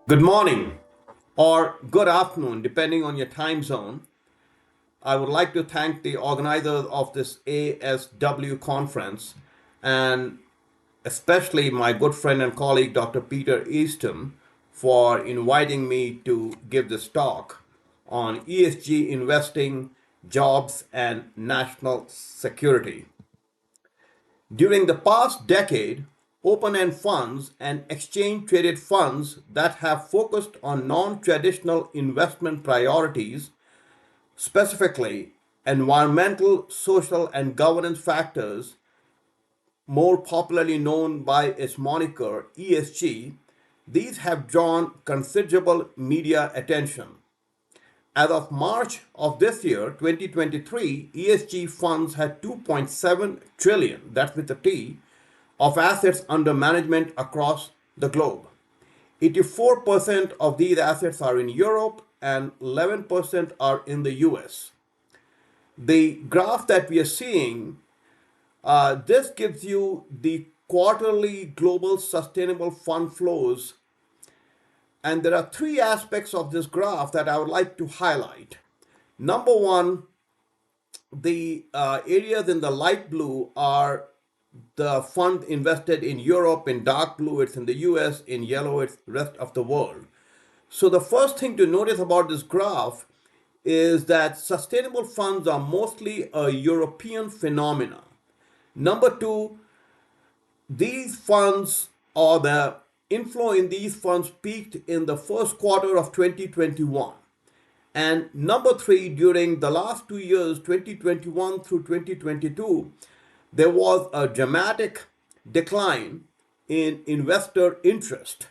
Good morning or good afternoon, depending on your time zone. I would like to thank the organizers of this ASW conference and especially my good friend and colleague Dr. Peter Easton for inviting me to give this talk on ESG investing, jobs, and national security. During the past decade, open-end funds and exchange-traded funds that have focused on non-traditional investment priorities, specifically environmental, social, and governance factors, more popularly known by its moniker ESG, these have drawn considerable media attention. As of March of this year, 2023, ESG funds had 2.7 trillion, that's with a T, of assets under management across the globe. 84% of these assets are in Europe and 11% are in the US. The graph that we are seeing, this gives you the quarterly global sustainable fund flows. And there are three aspects of this graph that I would like to highlight. Number one, the areas in the light blue are the fund invested in Europe. In dark blue, it's in the US. In yellow, it's the rest of the world. So the first thing to notice about this graph is that sustainable funds are mostly a European phenomena. Number two, these funds or the inflow in these funds peaked in the first quarter of 2021. And number three, during the last 2 years, 2021 through 2022, there was a dramatic decline in investor interest.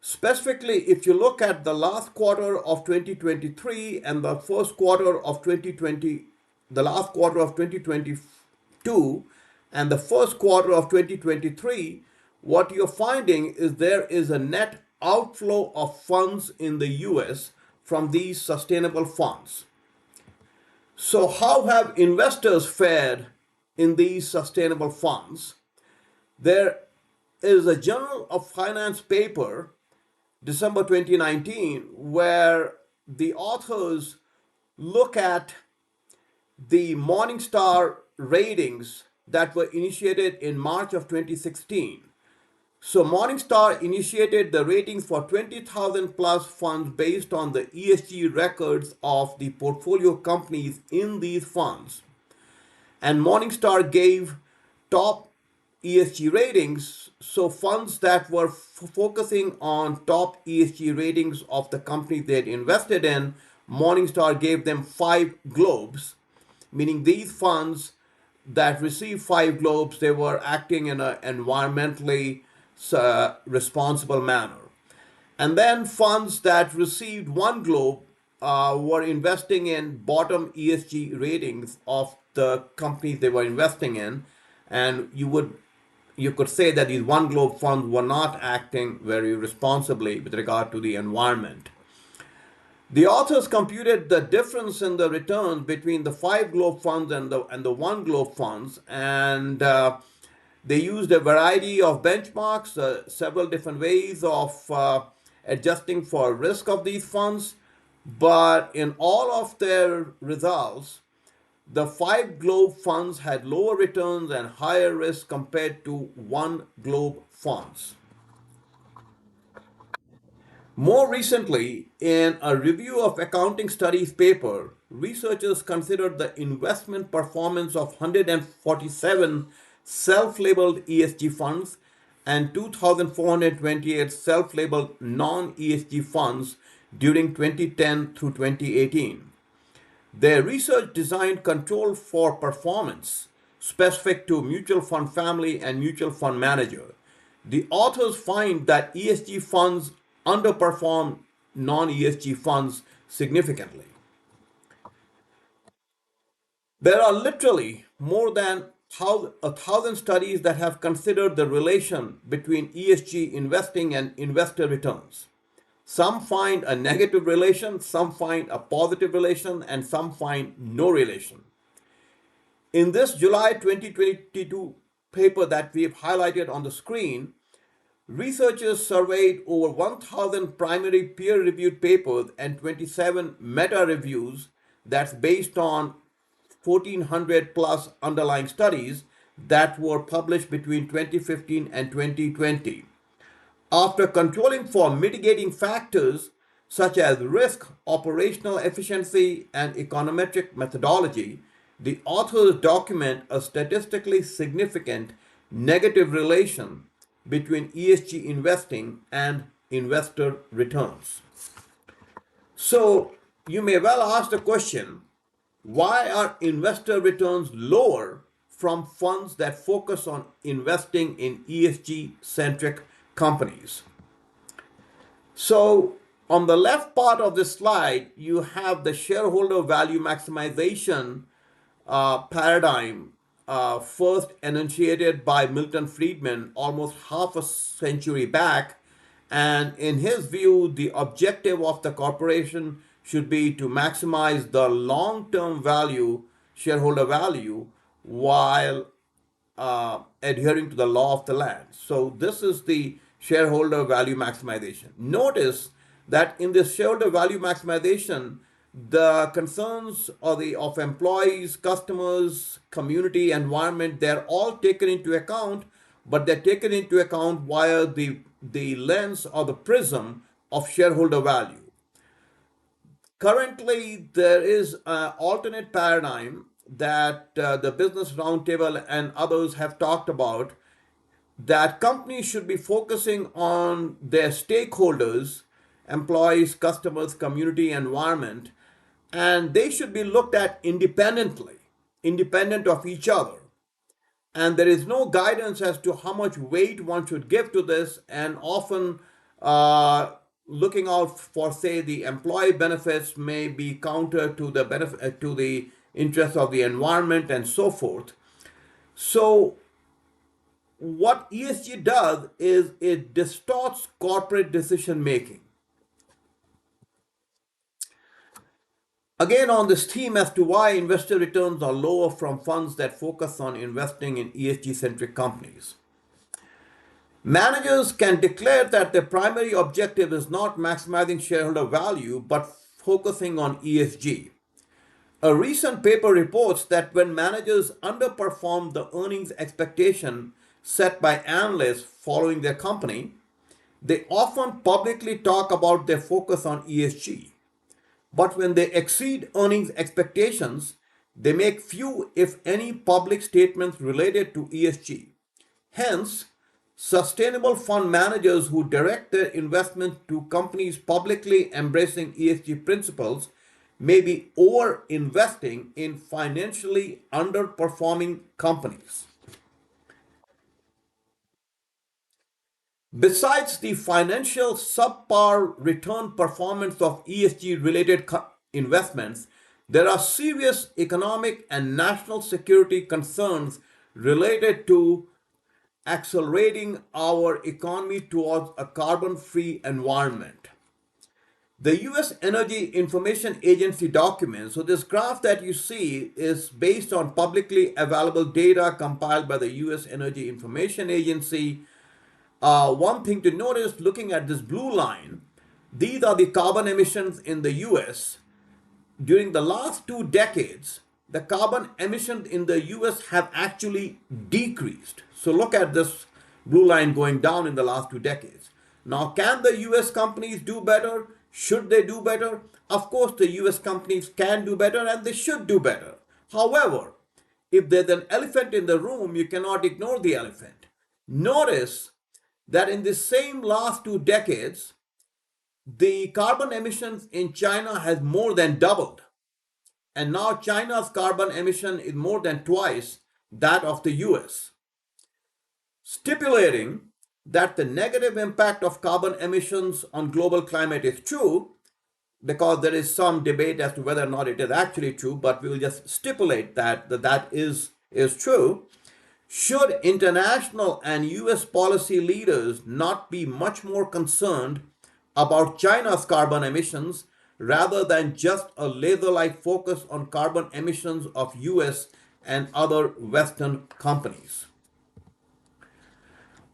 Specifically, if you look at the last quarter of 2023 and the first quarter of 2020, the last quarter of 2022 and the first quarter of 2023, what you're finding is there is a net outflow of funds in the US from these sustainable funds. So, how have investors fared in these sustainable funds? There is a Journal of Finance paper, December 2019, where the authors look at the Morningstar ratings that were initiated in March of 2016. So Morningstar initiated the ratings for 20,000 plus funds based on the ESG records of the portfolio companies in these funds. And Morningstar gave top ESG ratings. So funds that were focusing on top ESG ratings of the companies they had invested in, Morningstar gave them 5 globes, meaning these funds that received 5 globes, they were acting in an environmentally responsible manner. And then funds that received 1 globe were investing in bottom ESG ratings of the companies they were investing in, and you could say that these 1 globe funds were not acting very responsibly with regard to the environment. The authors computed the difference in the returns between the 5 globe funds and the 1 globe funds, and they used a variety of benchmarks, several different ways of adjusting for risk of these funds. But in all of their results, the 5 globe funds had lower returns and higher risk compared to 1 globe funds. More recently, in a review of accounting studies paper, researchers considered the investment performance of 147 self-labeled ESG funds and 2,428 self-labeled non-ESG funds during 2010 through 2018. Their research designed control for performance specific to mutual fund family and mutual fund manager. The authors find that ESG funds underperform non-ESG funds significantly. There are literally more than 1,000 studies that have considered the relation between ESG investing and investor returns. Some find a negative relation, some find a positive relation, and some find no relation. In this July 2022 paper that we have highlighted on the screen, Researchers surveyed over 1,000 primary peer-reviewed papers and 27 meta-reviews that's based on 1,400 plus underlying studies that were published between 2015 and 2020. After controlling for mitigating factors such as risk, operational efficiency, and econometric methodology, the authors document a statistically significant negative relation between ESG investing and investor returns. So, you may well ask the question, why are investor returns lower from funds that focus on investing in ESG centric companies? So, on the left part of the slide, you have the shareholder value maximization paradigm, first enunciated by Milton Friedman almost half a century back. And in his view, the objective of the corporation should be to maximize the long term value, shareholder value, while adhering to the law of the land. So this is the shareholder value maximization. Notice that in this shareholder value maximization, the concerns of employees, customers, community, environment, they're all taken into account, but they're taken into account via the lens or the prism of shareholder value. Currently, there is an alternate paradigm that the Business Roundtable and others have talked about, that companies should be focusing on their stakeholders, employees, customers, community, environment, and they should be looked at independently, independent of each other. And there is no guidance as to how much weight one should give to this, and often looking out for, say, the employee benefits may be counter to the benefit to the interests of the environment and so forth. So what ESG does is it distorts corporate decision making. Again, on this theme as to why investor returns are lower from funds that focus on investing in ESG centric companies. Managers can declare that their primary objective is not maximizing shareholder value but focusing on ESG. A recent paper reports that when managers underperform the earnings expectation set by analysts following their company, they often publicly talk about their focus on ESG. But when they exceed earnings expectations, they make few, if any, public statements related to ESG. Hence, sustainable fund managers who direct their investment to companies publicly embracing ESG principles may be over investing in financially underperforming companies. Besides the financial subpar return performance of ESG related investments, there are serious economic and national security concerns related to accelerating our economy towards a carbon free environment. The US Energy Information Agency documents, so this graph that you see is based on publicly available data compiled by the US Energy Information Agency. One thing to notice looking at this blue line, these are the carbon emissions in the US. During the last 2 decades, the carbon emissions in the US have actually decreased. So look at this blue line going down in the last 2 decades. Now, can the US companies do better? Should they do better? Of course, the US companies can do better and they should do better. However, if there's an elephant in the room, you cannot ignore the elephant. Notice that in the same last 2 decades, the carbon emissions in China has more than doubled. And now China's carbon emission is more than twice that of the US, stipulating that the negative impact of carbon emissions on global climate is true, because there is some debate as to whether or not it is actually true, but we will just stipulate that is true. Should international and US policy leaders not be much more concerned about China's carbon emissions rather than just a laser-like focus on carbon emissions of US and other Western companies?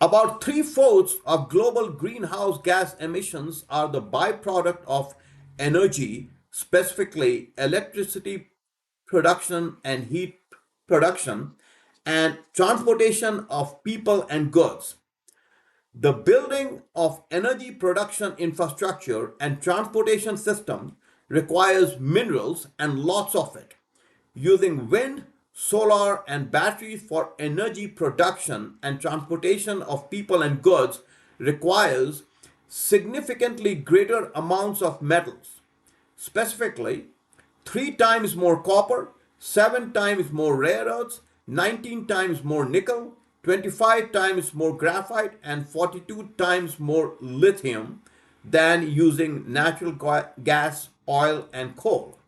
About three-fourths of global greenhouse gas emissions are the byproduct of energy, specifically electricity production and heat production, and transportation of people and goods. The building of energy production infrastructure and transportation systems requires minerals and lots of it. Using wind, solar, and batteries for energy production and transportation of people and goods requires significantly greater amounts of metals. Specifically, 3 times more copper, 7 times more rare earths, 19 times more nickel, 25 times more graphite, and 42 times more lithium than using natural gas, oil, and coal.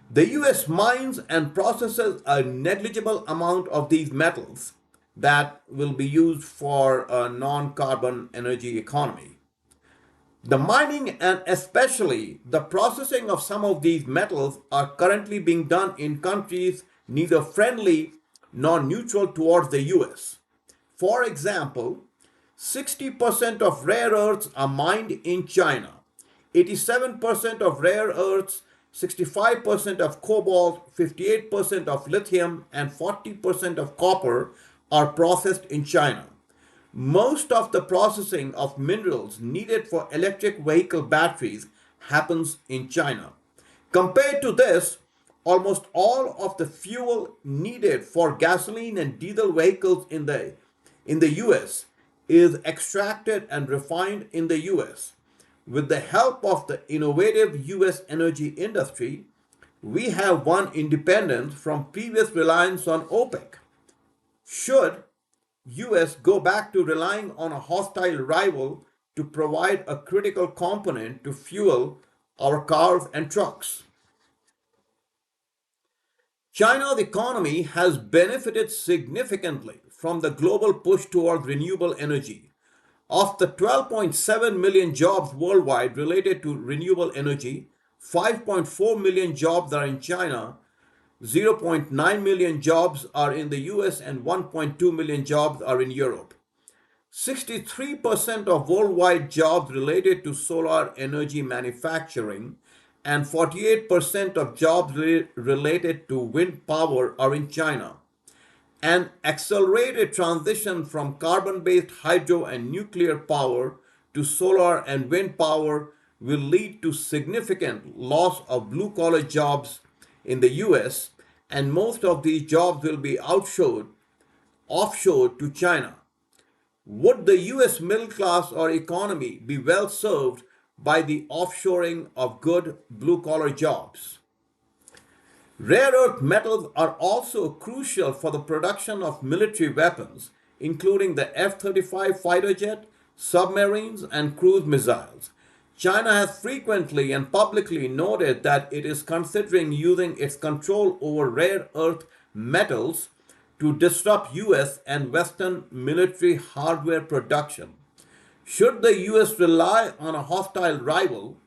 The US mines and processes a negligible amount of these metals that will be used for a non carbon energy economy. The mining and especially the processing of some of these metals are currently being done in countries neither friendly nor neutral towards the US. For example, 60% of rare earths are mined in China, 87% of rare earths, 65% of cobalt, 58% of lithium, and 40% of copper are processed in China. Most of the processing of minerals needed for electric vehicle batteries happens in China. Compared to this, almost all of the fuel needed for gasoline and diesel vehicles in the US is extracted and refined in the US. With the help of the innovative US energy industry, we have won independence from previous reliance on OPEC. Should US go back to relying on a hostile rival to provide a critical component to fuel our cars and trucks? China's economy has benefited significantly from the global push towards renewable energy. Of the 12.7 million jobs worldwide related to renewable energy, 5.4 million jobs are in China, zero point 0.9 million jobs are in the US, and 1.2 million jobs are in Europe. 63% of worldwide jobs related to solar energy manufacturing and 48% of jobs related to wind power are in China. An accelerated transition from carbon based hydro and nuclear power to solar and wind power will lead to significant loss of blue collar jobs in the US, and most of these jobs will be offshore to China. Would the US middle class or economy be well served by the offshoring of good blue collar jobs? Rare earth metals are also crucial for the production of military weapons, including the F-35 fighter jet, submarines, and cruise missiles. China has frequently and publicly noted that it is considering using its control over rare earth metals to disrupt US and Western military hardware production. Should the US rely on a hostile rival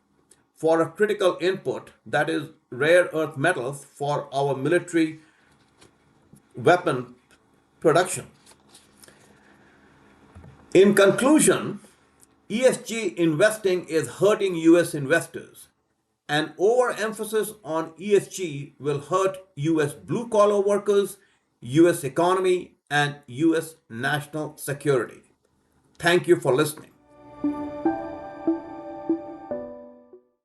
for a critical input, that is, rare earth metals, for our military weapon production? In conclusion, ESG investing is hurting US investors. An overemphasis on ESG will hurt US blue collar workers, US economy, and US national security. Thank you for listening.